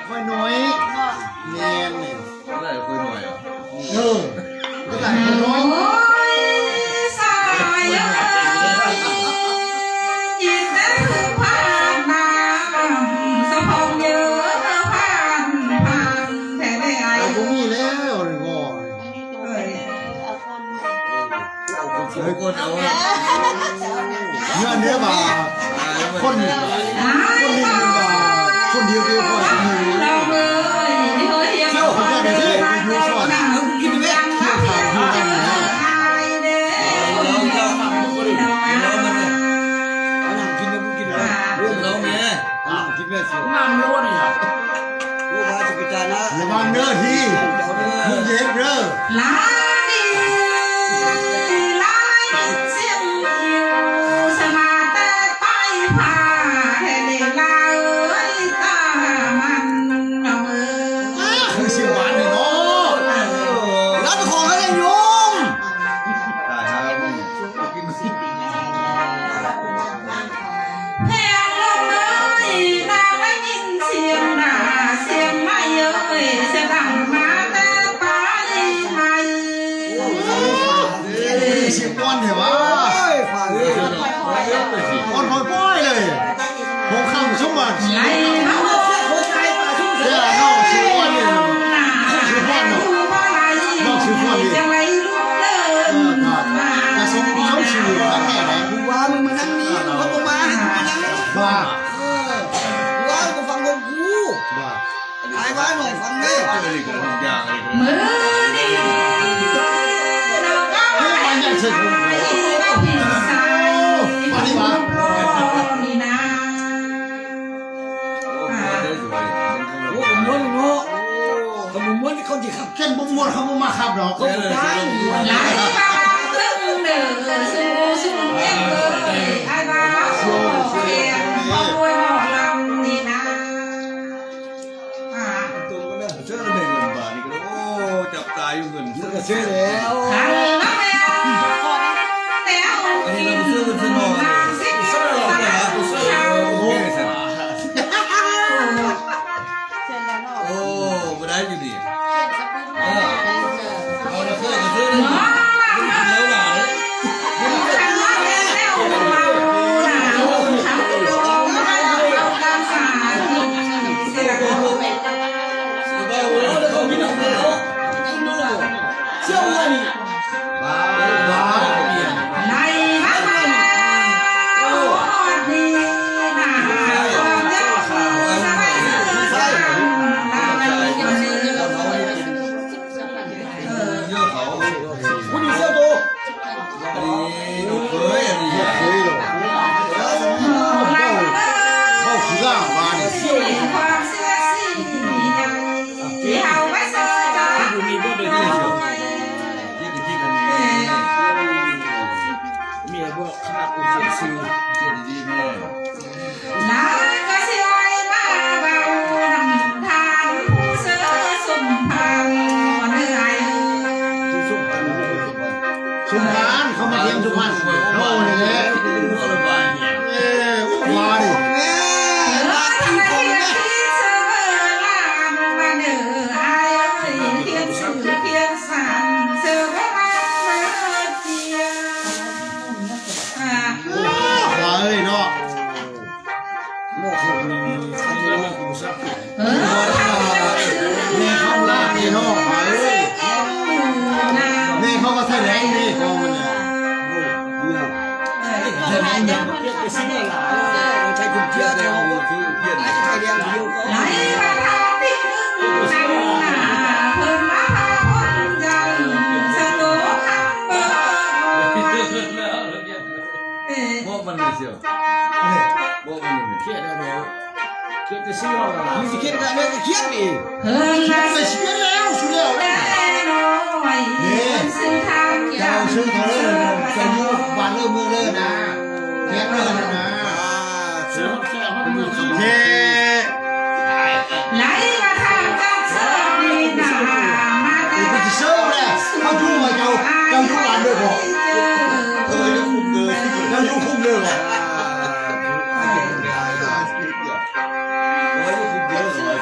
ค่อยน้อยเนียนเนี่ย ได้คุยหน่อยอ่ะ ก็ได้ค่อยน้อยสายยินดีผ่านมาสะพองเยอะผ่านแท้ได้ไอ้เราบ่มีแล้วเลยก็เฮ้ยคนเอา เงินเนื้อบาคนหนึ่งบาคนเดียวเดียวพอจะมีเราเลยเฮ้ยยังไม่ได้ยูชอดกินเวทข้าวทานที่นั่นนะระวังเด้อที่มึงเย็บเด้อลายเสียงสมาแต่ไปผ่าแห่เดลาเอ้ยตามันน้องเอ้ยคือสิหวานเลยเนาะแล้วจะขอให้ได้ยงได้ครับกินสิ แพงลงเลยนางได้ยินเสียงด่าเสียงไม่เอ้ยเสียงดังมาแต่ไปไม่ เสียงก้อนเหรอวะก้อนค่อยๆเลยผมข้ามชั่วโมง ไหลมาโอ้เดี๋ยวเราชื่อก้อนเนี่ยชื่อก้อนเนาะเราชื่อก้อนดิจะไหลลุกเดินแต่สมเขาชื่อทำแม่ไหน ว่ามึงมานั่งนี่มึงก็มาให้กูมานั่ง บ้า ว่ากูฟังคนกู บ้า ไอ้ว่าหน่อยฟังได้ อะไรก็ทุกอย่างอะไรก็ มือดีเราก็ไม่ได้ใช้เราพิสัยนี่นะ ได้สวย โอ้ผมม้วนเนาะผมม้วนที่เขาจีขับ แค่บุ้มวนเขาบุ้มาขับหรอก เขาได้ ไหลมาตึงเดือสู้เอ็งเลยไอ้บ้าโซ่เพียงพอรวยหมอลำนี่นะตัวก็ได้เชื่อระเบิดเงินบาทนี่ก็โอ้จับตายอยู่เงิน ก็เชื่อแล้ว ขันมาแล้วแล้ว อันนี้เราซื้อซื้อนอนซื้อหรอกนะซื้อโอ้ยโอ้ไม่ได้อยู่ดีเอาละซื้อก็ซื้อเลยแล้วหล่ะเชื่อว่านี่ บ้าบ้าเปลี่ยน ในมาโอ้ดีนะความเจ้าข่าวสบายสื่อสารอะไรอย่างนี้ เยอะเขา คุณดีเชื่อตัว อันนี้ลูกเคยอันนี้ เคยหรอกเข้าขี้ล่างมาเนี่ย ความเชื่อสิ่งใดที่เฮาไม่เชื่อใจ อยู่มีบ่ได้ที่เชียวยี่กี่กันนี่ เมียบอกข้ากูเชื่อซื้อ เจ็ดดีแม่ ลาก็สิไว้มาเบานำทางเสือสุ่มพังเหนื่อย สุพรรณ สุพรรณเขามาเทียมสุพรรณโน่นเลยแหละ ก็ระบายเนี่ย มาดิ แม่รักที่ผมแม่ มาเอ้ยเนาะ โม่เขามีทำเรื่องกูซับ แม่เขาลากนี่เนาะมาเอ้ยแม่เขาก็แถลงนี่ของมันเนี่ย เนี่ยเรื่องนี้เนี่ยเรียกไปซื้อหลายใช้กุญแจเดียว คือเพี้ยน ไอ้ใครเดียวเดียวก็ ไหลมาทางที่หนึ่งจังหน้าเพิ่นมาพาคนยังสนุกคำเบิก โม่มันเลยเชียวโม่มันเลย เครียดแล้วเครียดจะซื้อหรอมีสิเครียดกันเนี่ยเครียดดิ เพิ่นมา ไปเชียร์แล้วสุดแล้ว แต่น้อยเพิ่นซื้อทางอ เจ้า ย่าง ชื่อเขาเลยจะยุบวันเริ่มมือเลยนะแค่เลยนะ เสือแค่มันมือเขา เท ไหลมาทางจากเสื้อนี่นามาแต่ ไปจะเชื่อเลยเขายุ่งมาเจ้ายุ่งวันด้วยบอกเจ้ายุ่งคุ้มเลยบอก โอ้ยคุณเยอะเลย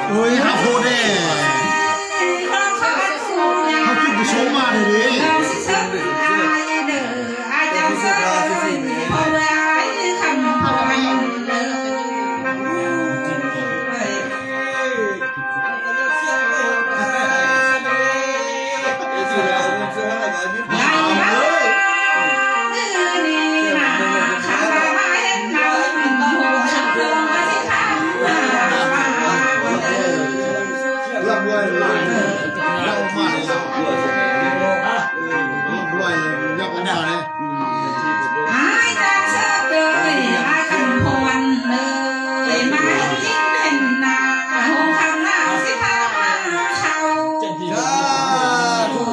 โอ้ยหาโคเด้เขาจุดไปโชว์มาเลยดิรับด้วยเรามาเลยรับด้วยยักษ์มาเลย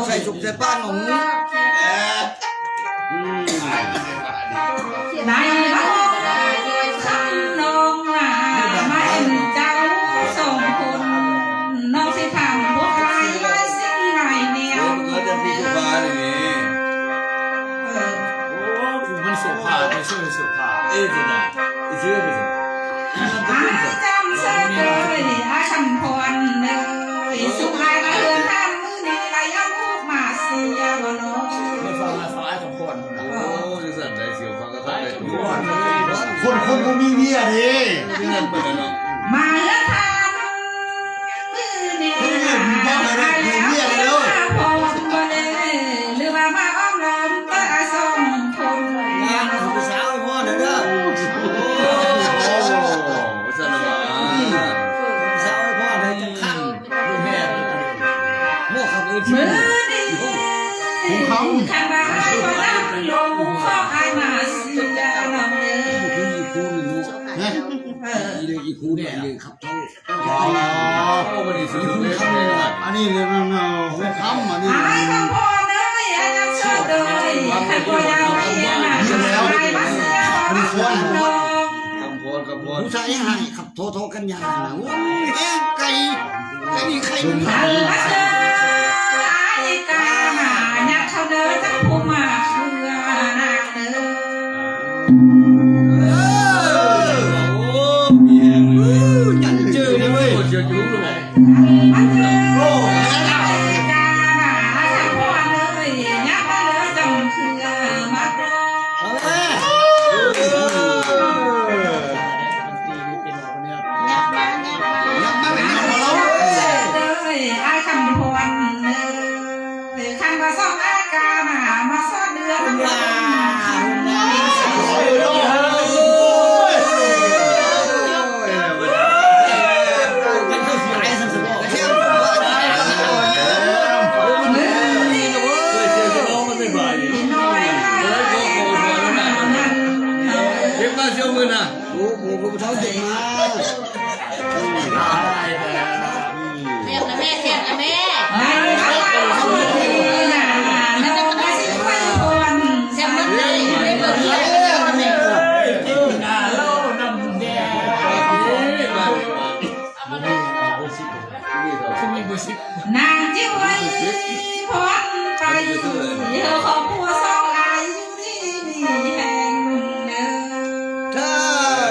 ใส่สุกใส่ป้านของ ในบ้านคำน้องว่าไม่เจ้าสองคนน้องสิทำพวกใครว่าสิ่งไหนเนี่ย แล้วจะพี่สุภาเลยนี่มันสุภาไม่ใช่สุภาจะได้เชื่อไปสิ จำเสื้อเลยอาคำพรเลยสุขายมาเดินทางมือในระยะมุกมาเสียบ่น้อง ไม่ฟังนะฟังไอ้ของคนนะโอ้ยสั่นใจเสียวฟังก็ได้ทุกคน คนก็มีเมียดิ เงินไปแล้วเนาะ มาเลือกทางมือนี่พอมาเลยหรือว่ามาอ้อมล้อมก็อาสองคน งานภาษาไอ้พ่อเด้อ โอ้สั่นว่า ภาษาไอ้พ่อเด้อจะข้าง ลูกแม่ โม่ขับอื่น มือนี่ขันบ้าก็นั่งลงข้อไอ้มาเสียน้องเลย อีคูหนึ่ง นะ อีคูเนี่ยยืนขับเท่า อ๋อ โอ้วันนี้สุดเลย อันนี้เลยมันไม่ค้ำอันนี้ ไอ้ต้องพอเลยไอ้ยังเชื่อเลยขันพอยาวไม่เห็นไอ้มาเสียน้อง คำพรคำพร ผู้ชายยังไงขับโทกันอย่างนั้นโอ้ยแห้งไก่นี่ใครมัน ขันมาเสียไอ้กาหายักเขาเดินจากผู้มาเชื่อนาเดิน ยันเจอเลยเว้ย เชื่อยุ่งหรือเปล่า มันเจอโอ้ยกาหาจากผู้มาเลยยักเขาเดินจำเชื่อมาโปร เลยไอ้คำพรเลยคำว่าซ่องอากามาซ่อนเดือนว่า เก็บมาเชื่อมือนะ โอ้โหผมเท้าเจ็บมา เรียกนะแม่เรียกนะแม่ ไอ้ข้าวเขาดีนะน้องมาสิควันคน เสียมันเลยไม่เปิดที่ไหนก็เสียมันเลย นางจิ้วไว้พรไปเธอขอบครัวซ่องอายุที่มีแห่งเดิม ถ้า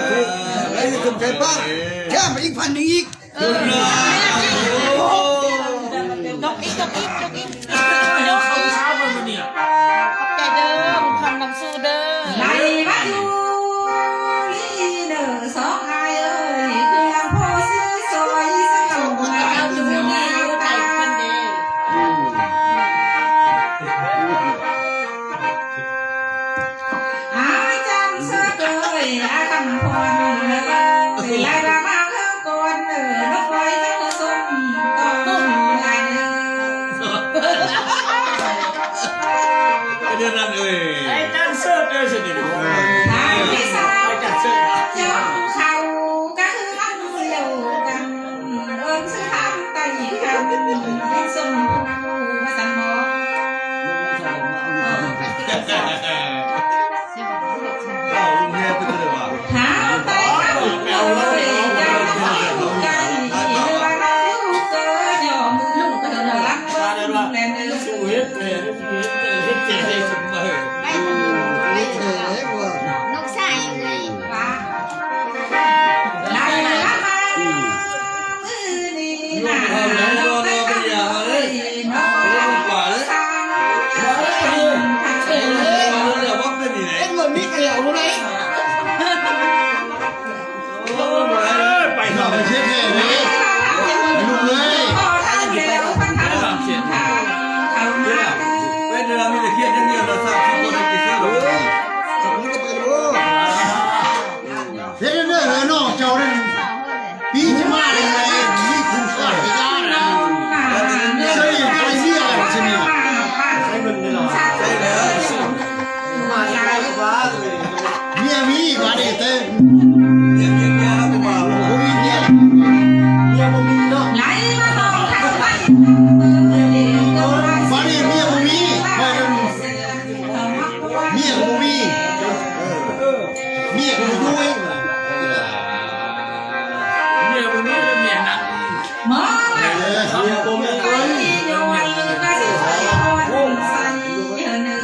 ถูกไอ้ถูกใจป้าแค่ไปอีกพันหนึ่งอีก จกอีกจกอีกจกอีกเดี๋ยวเขาเช้ามาเนี่ยขอบใจเด้อคำนำซื้อเด้อ ไหลมาอยู่ลีเดอร์สองไอ้เอ้ยคือลำโพซื้อซอยสักเก่ามา เอา อ อยู่ ยู่ นี่ นี่ อยู่ใจคนเดียว อาจารย์เสื้อเกยอาคำพรเลยไล่มาเครื่องก่อนนกไว้ก็ส้มตอนไหล เดือนนั้นเอ้ย นายพี่สาวเจ้าเขาก็คืออันเดียวกันเอิญซื้อทำไต่กันได้สมผู้มาสมอง เก่าลุงแม่เป็นตัวเดียว หาแต่ มีมาดิเต้ เนี่ยไม่มา บ่มีเมียบ่มีเนาะ ไหลมาห้องข้างไป มาดิเมียบ่มีคอยเมียบ่มีเมียก็อยู่เอง เมียคนนี้เมียหนัก มองไปโยนก็สิใส่อ่อนใส่เนื้อ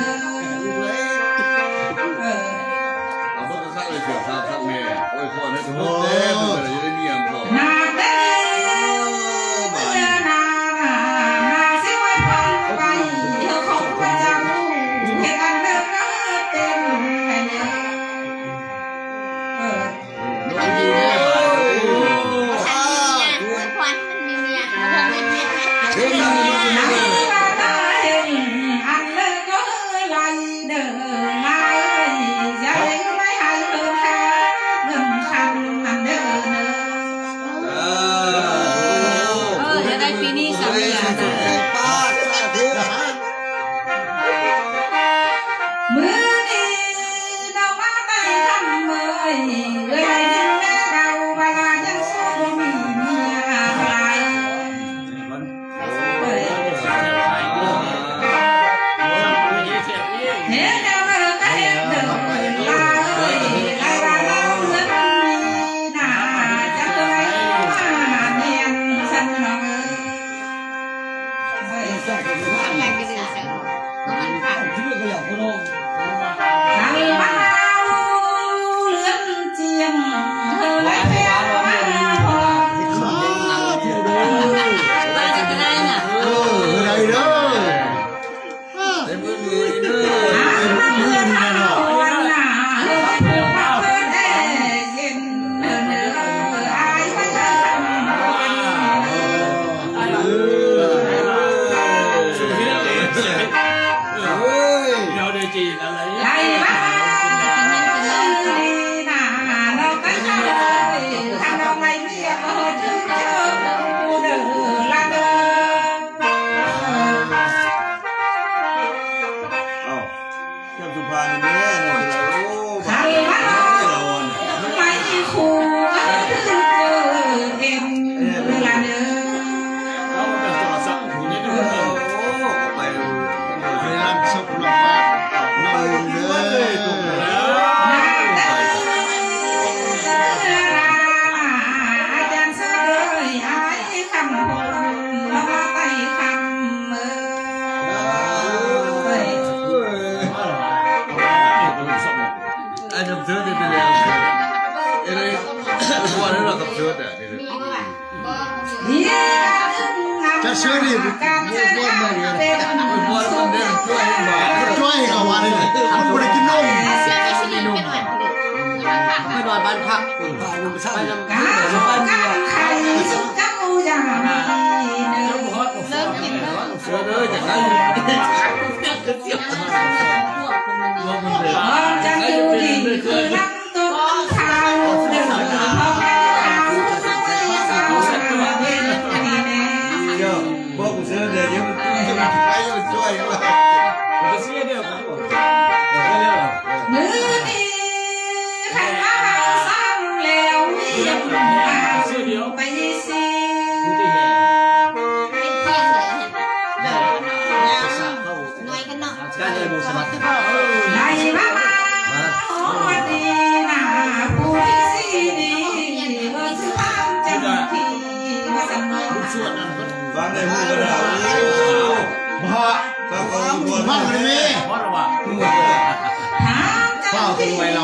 เอาพวกข้างเลยเสียข้างแม่โอ้ยพ่อเนี่ยสมมติเต้เมื่อไหร่จะได้เมียพ่อ นาเด้เมื่อนาสิไว้ฟังไปเขาคงจะจำเหตุการณ์เดิมก็เป็นแค่นี้ น้องดีแม่ไปโอ้ ควันมีเมีย เชื่อมัน นาตาเห็นอันเลิกก็ไหลเดินนายอย่าเล่นไม่ให้เดินแค่เดินคันอันเดินเนอ จะได้ปีนี้สามีอ่ะ ป้าเพื่อน มือนี้เรามาได้ทำเมื่อยเลยยิ้มแม่เราเวลายังสู้มีเมียอะไรเห็นแล้วก็เห็นเดินลาเลยลายว่าเราเหมือนมีหน้าจะเลยมาเนียนฉันเราเฮ้ย อยากจะดื่มเสร็จมันผ่าน ที่ก็อยากพูด ทางบ้านเราเลื่อนเจียงเธอไว้แม่มาพอ ว่าจะเป็นอะไรน่ะ ไรเด้อ เต็มมือเลยเด้อ มือนี่เนาะ วันหน้าเฮ้ยผู้มาเพื่อนได้เย็นเนื้ออายไม่เคยทำ สุดที่เราเองเสีย เฮ้ย เราได้จีนอะไร ใจบ้าดีน่าเราก็เลยทำเราไม่เรียกว่าถึงเจอผู้เดินละเดิน เอ้าเจ้าสุภาเนี่ยเนี่ยโอ้ ใครบ้าไม่คู่ก็คือเจอเอ็มละเดิน เราเป็นตัวสักผู้นี้ด้วย ไป พยายามสับหลับบ้านนอนเด้อ อาจารย์เสยหายคำพูดแล้วมาไปคำเมื่อ ไอ้น้ำเชื้อจะเป็นยังไงเอ้ยพวกนั้นเรากับเชื้อแต่เนี่ย จะเชื่อดิการเชื่อดิเป็นสุข ช่วยกับวันนี้มันบ่ได้กินนม เชื่อไม่ใช่เป็นหวัดไม่นอนบ้านพัก ไปทำ การกันใครสุขจังอูอย่างนี้เนื้อ เริ่มกินแล้ว เชื้อเลยจะใคร จังอยู่ดีคือน้ำต้นข้าวเดือดพอแม่ข้าวไม่สาวเป็นนี่แน่ เจ้าพวกเชื้อเดี๋ยวยังใครจะช่วยว่า ก็เสียเดียวกันหมด มือนี้ใครมาซ้ำแล้วเรียบไปสิ ที่เห็น เป็นเพียงเลยเห็นไหมน้อยกันเนาะ การเดินบุษบัต ไหนมาโอ้ดีนะผู้ที่สีดีเมื่อชื่อบ้านจังทีมาสมอง ส่วนนั้นก็ ฟังในมือก็ได้ บ่ ฟังฟังบน ฟังเลยแม่ เพราะว่า ถามจังทีนะ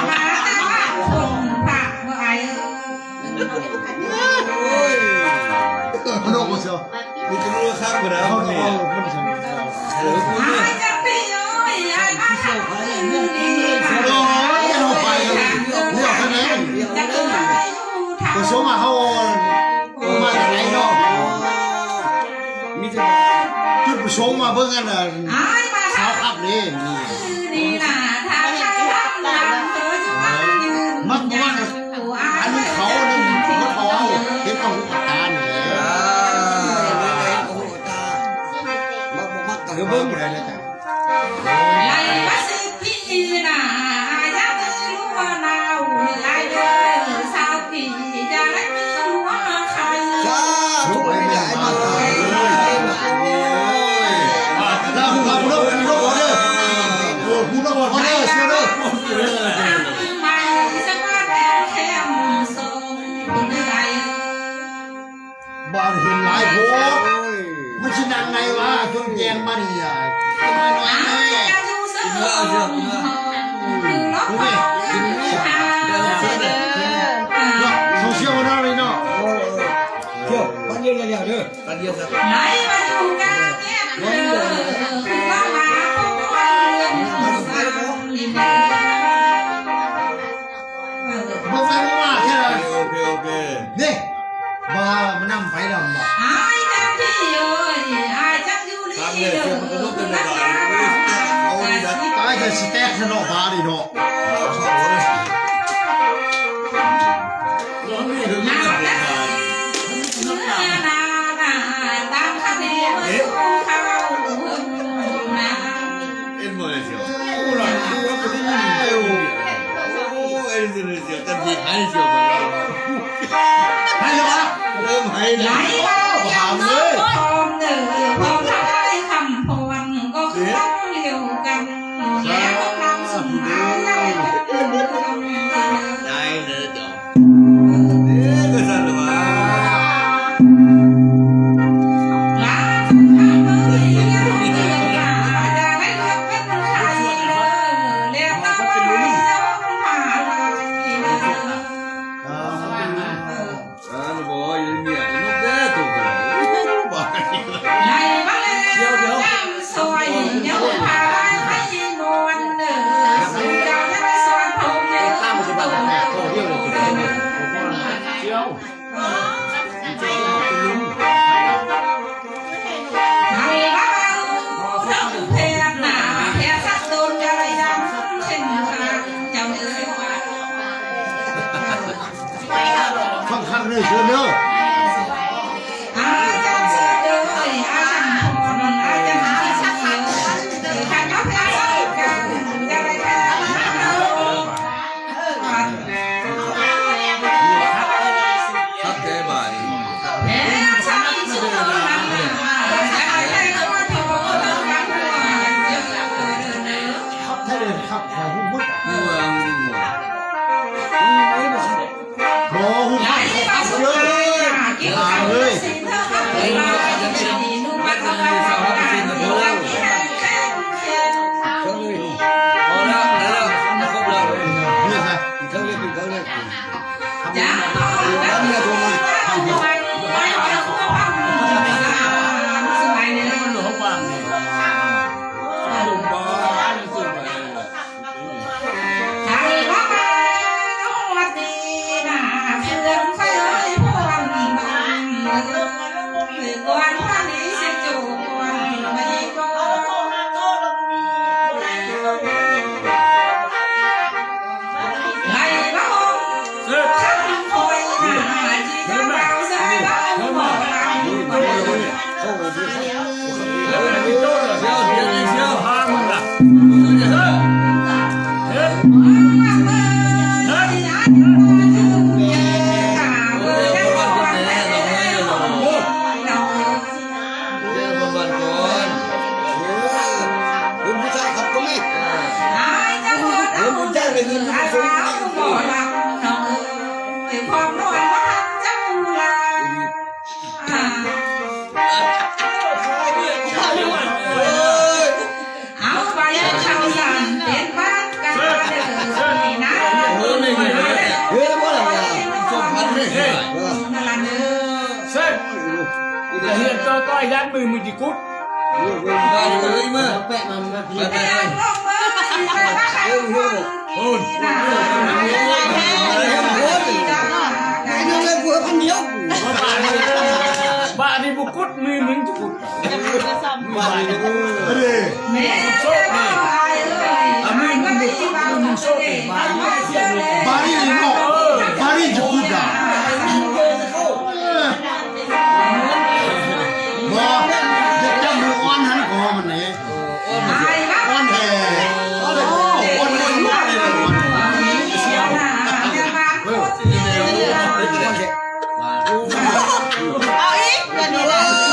มาแต่ว่าคนปากเมื่อไอ โอ้ย มันออกบ่เชียว มีจะรู้ข้างกูแล้ว เขา เนี่ เอา ย มันเชียว เออกูเนี่ย หายจะปีน้อยไอ้บ้านทำดีดีนะ โอ้ยเอาไปเลือกคะแนน จะเกิดอะไรอยู่ทาง ก็โซมาเฮามาจากไหนเนาะ มีแต่ จุดประสงค์มาเบิ่งกันน่ะ หายมา สาว ทำ ครับนี่นี่ ดีนะทางใครทำดังเธอจะมายืน มันบ่ว่าอันนี้เขานึงมันเอาเห็นเอาอาการนี่แหละ โอ้โหตามักมักกัน เดี๋ยวเบิ่งบ่ได้เลยจ้ะ ไล่มาสิพี่นะอยากเ เราคุณทำคุณต้องคุณต้องขอเด้อคุณต้องขอเด้อเชื่อเด้อ ไม่สักวันแค่ส่งใจ บ้านเห็นหลายโพมันชินังไงวะจนแกงมานี่อ่ะโซเชียลนะเลยเนาะ เดี๋ยววันเดียวเด้อ กันเดียวสัก ไหนมาอยู่กันเนี่ยคือว่ามาคนสร้างนี่แม่ มึงไม่ว่าแค่ โอเค นี่บ้ามันนั่งไปดำบ่ อายจังที่เอ้ยอายจังอยู่นี่เด้อนักลา ตายจะสแต็กขนมบ้าดิเนาะ น้องนี่ถึงไม่ได้ ตามคดีมาสู้เขานะ เอ็นโมเลเซียโอ้ล่ะดูว่าเป็นยังไงโอ้เอ็นโมเลเซียกันที่หายเสียวไปแล้ว ให้เหรอ เริ่มหาย ไหล แล้ว ว่าอย่างน้อยพร้อมเด้อพร้อมท้ายคำพวนก็คือต้องเดียวกันแล้วนำสุนทรได้ ได้เลยจ้ะเอ๊ะก็สั่นเลยว่า ลาสุนทรเอ้ยยังเดือดจะได้เลือกเป็นใครเด้อแล้วก็ว่าต้องผ่านไปเด้อ Ano ba? Yun niya. Ano ba ito? Bakit? ในบ้านแล้วซอยยังพาไปนวลเด้อสุดยอดและสอนผมเด้อตามสิบาทแม่ก็เรียกเลยเชียวในบ้านเราเทียนหน้าแค่สักตูนจะไรดำเช่นทางเจ้าเอ๋ยว่า ข้างๆเลยเชื่อเด้อ อาจารย์เสือเด้ออาจารย์พรอาจารย์ที่สักขันขันยกยาสักกันจะไรแค่เราHak kay bari. เอ๊ะฉันชื่อมันจะไรแค่เราที่บอกว่าเราทำตัวเยอะเด้อ ถ้าเดินขับของหุ้มมุด Buang mo. โอ้หุ้ม ไหน ขับ มาสุด เยอะ ท้า เลย ย กินข้าวเลยสิเธอก็ไปมาดีนุ่มมาทำอะไรดูแลที่นั่นแค่แค่ Wala, wala. Ano ko ba? นี่ไง เขาเรียกเป็นเขาเรียก จ้าแล้วเดี๋ยวมาทำไมไม่เอาตัวบ้างสมัยนี้ Ano ko ba? Ano ba? Ano ko ba? ใครว่ามาวัดดีนะเพื่อนไฟเลยพวงมันก่อนวันนี้เสียจูวันไม่ก็ไล่บ้องข้างคอยนะที่จะเบาใส่บ้องบอกลำ เขาไปที่เขา Siya, siya, siya. Hamon na. คุณผู้ชายขับก็ไม่ผมจ้างเลยเงินผมส่งเอาไปเข้าสารเป็นบ้านกันเลยนะ เฮ้ยแล้วว่าอะไรอ่ะ นั่นละเนื้อ Sen, kita hian to ai dan mười chỉ cút. Dali ko rin mo. แปะมันมา แต่ยังลงมือแต่ว่าใครพูดนะ ไอ้น้องเล่นผัวคนเดียว Ba đi bu cút mười mình chỉ cút. บ้านนี้ เฮ้ย แม่โชคดีก็ไม่ที่บ้านมึงโชคดีบ้านไม่เสียเลย บารีเนาะบารีจะพูดอ่ะบอกจะจำมืออ่อนหันคอมันเนี่ย ไอ้บ้า อ่อนแท้อ่อนเลยมากเลย เสียหน้าจะมาพูด เอาอีกเดี๋ยวนี้เลย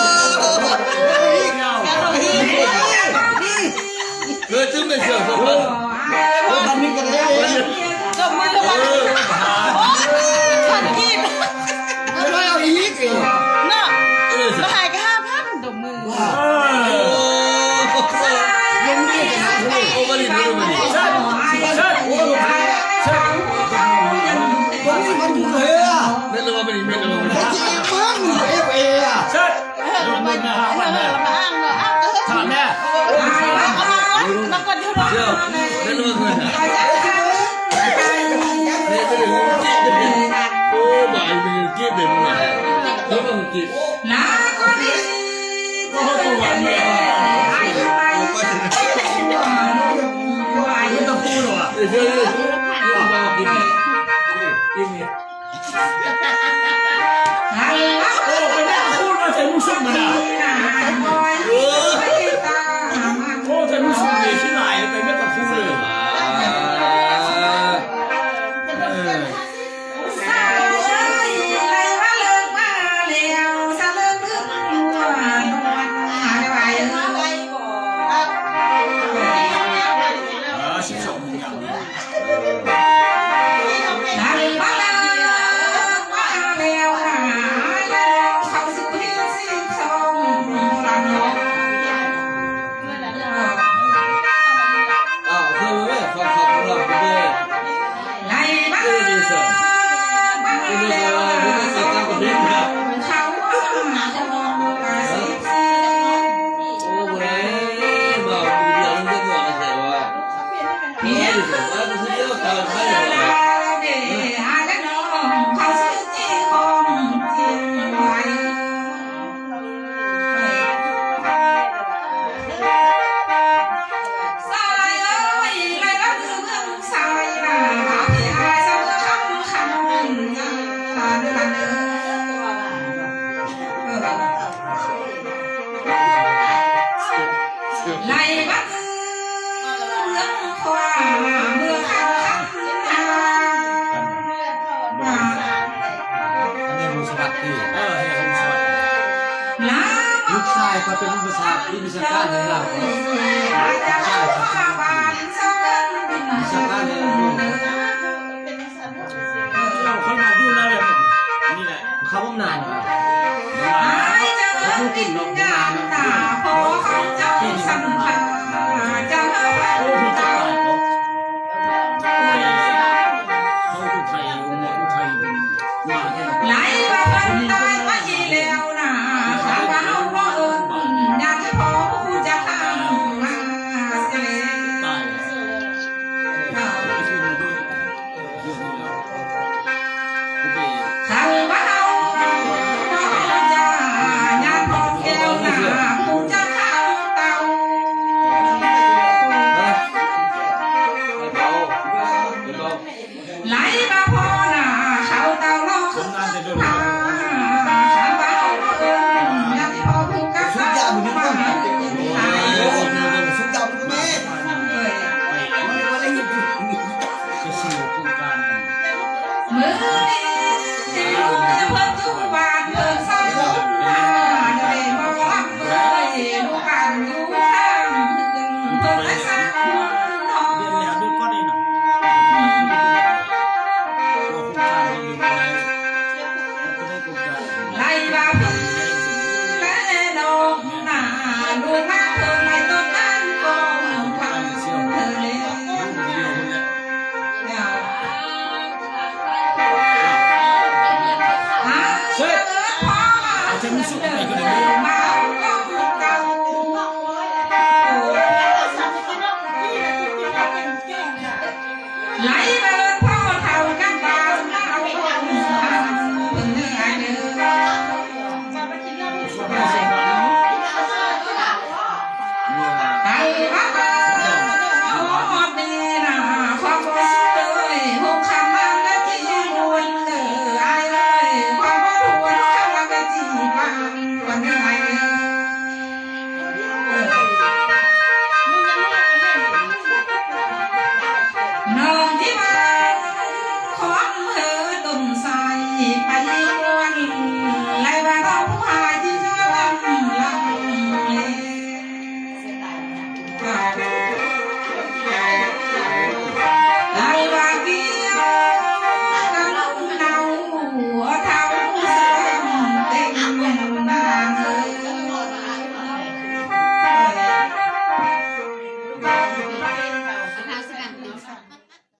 เจ้านั่นว่าเงินเนี่ยเป็นหัวจิตเป็นโอ้บ่ายเป็นจิตเป็นอะไรแล้วก็จิต นาคนนี้จะเป็นยังไงไอ้ไปไม่ต้องพูดหรอก เจ้ามากินกินเนี่ย โอ้ไปนั่งพูดมาใส่มุสุกมาด่าโอ้ใส่มุสุกเลยที่ไหนไปไม่ต้องพูดเลย ในบ้านเมืองความเมืองคำลูกชายเขาเป็นผู้ชายที่มีสัญชาติในเราใช่ครับมีสัญชาติในเราเขามาดูแล้วเลยนี่แหละเขาบ้องนานครับเขาพูดถึงเราบ้องนานที่นี่มันมาโอ้พี่จะตายเขาผู้ไทยผู้ไทยเป็นมาแค่ไหน น้องที่มา